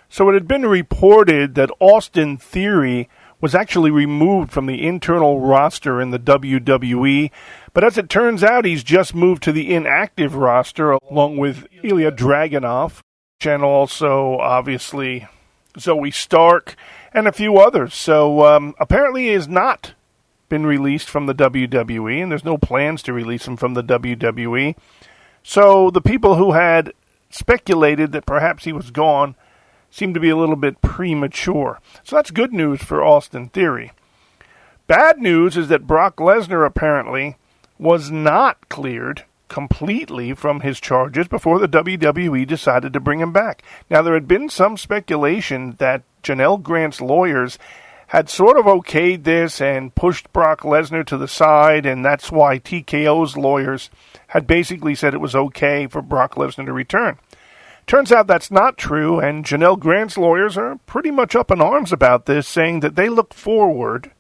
So it had been reported that Austin Theory was actually removed from the internal roster in the WWE, but as it turns out, he's just moved to the inactive roster along with Ilya Dragunov and also, obviously, Zoe Stark and a few others. So apparently he has not been released from the WWE, and there's no plans to release him from the WWE. So the people who had speculated that perhaps he was gone seem to be a little bit premature. So that's good news for Austin Theory. Bad news is that Brock Lesnar apparently was not cleared completely from his charges before the WWE decided to bring him back. Now, there had been some speculation that Janelle Grant's lawyers had sort of okayed this and pushed Brock Lesnar to the side, and that's why TKO's lawyers had basically said it was okay for Brock Lesnar to return. Turns out that's not true, and Janelle Grant's lawyers are pretty much up in arms about this, saying that they look forward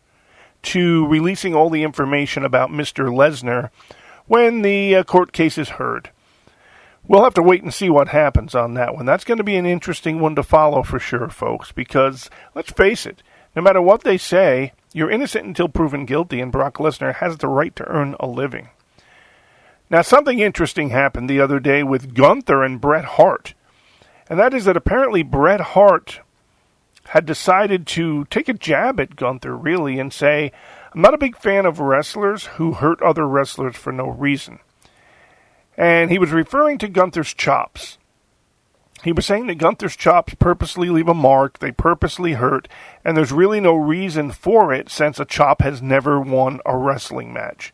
to releasing all the information about Mr. Lesnar when the court case is heard. We'll have to wait and see what happens on that one. That's going to be an interesting one to follow for sure, folks, because let's face it, no matter what they say, you're innocent until proven guilty, and Brock Lesnar has the right to earn a living. Now, something interesting happened the other day with Gunther and Bret Hart, and that is that apparently Bret Hart had decided to take a jab at Gunther, really, and say, I'm not a big fan of wrestlers who hurt other wrestlers for no reason. And he was referring to Gunther's chops. He was saying that Gunther's chops purposely leave a mark, they purposely hurt, and there's really no reason for it since a chop has never won a wrestling match.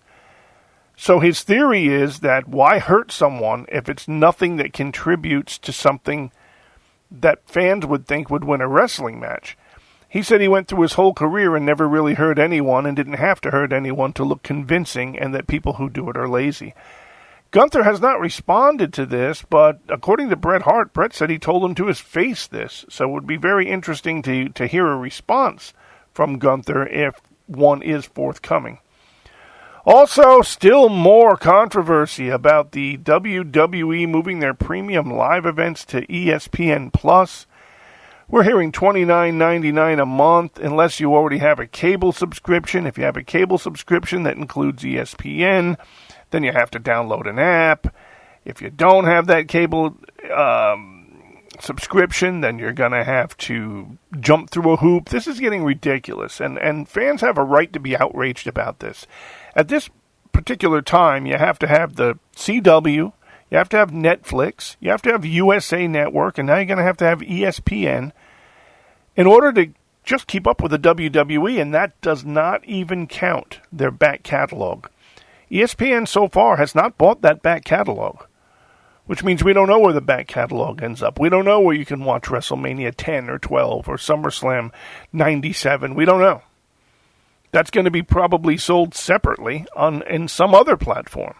So his theory is that why hurt someone if it's nothing that contributes to something that fans would think would win a wrestling match? He said he went through his whole career and never really hurt anyone and didn't have to hurt anyone to look convincing, and that people who do it are lazy. Gunther has not responded to this, but according to Bret Hart, Bret said he told him to his face this. So it would be very interesting to hear a response from Gunther if one is forthcoming. Also, still more controversy about the WWE moving their premium live events to ESPN+. We're hearing $29.99 a month unless you already have a cable subscription. If you have a cable subscription that includes ESPN, then you have to download an app. If you don't have that cable subscription, then you're going to have to jump through a hoop. This is getting ridiculous, and fans have a right to be outraged about this. At this particular time, you have to have the CW, you have to have Netflix, you have to have USA Network, and now you're going to have ESPN in order to just keep up with the WWE, and that does not even count their back catalog. ESPN so far has not bought that back catalog, which means we don't know where the back catalog ends up. We don't know where you can watch WrestleMania 10 or 12 or SummerSlam 97. We don't know. That's going to be probably sold separately in some other platform.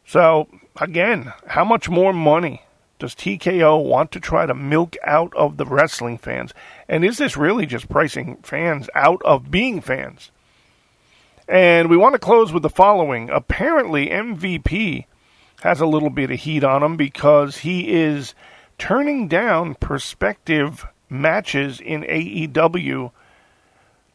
So, again, how much more money does TKO want to try to milk out of the wrestling fans? And is this really just pricing fans out of being fans? And we want to close with the following. Apparently, MVP has a little bit of heat on him because he is turning down prospective matches in AEW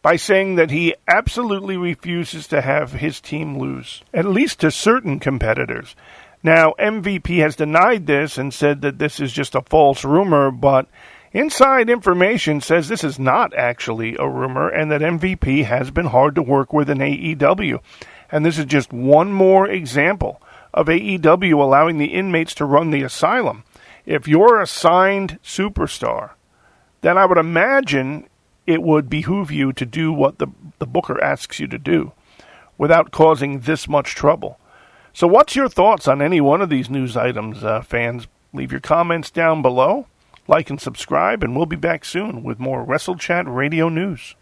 by saying that he absolutely refuses to have his team lose, at least to certain competitors. Now, MVP has denied this and said that this is just a false rumor, but inside information says this is not actually a rumor and that MVP has been hard to work with in AEW. And this is just one more example of AEW allowing the inmates to run the asylum. If you're a signed superstar, then I would imagine it would behoove you to do what the booker asks you to do without causing this much trouble. So what's your thoughts on any one of these news items, fans? Leave your comments down below, like and subscribe, and we'll be back soon with more Wrestle Chat Radio News.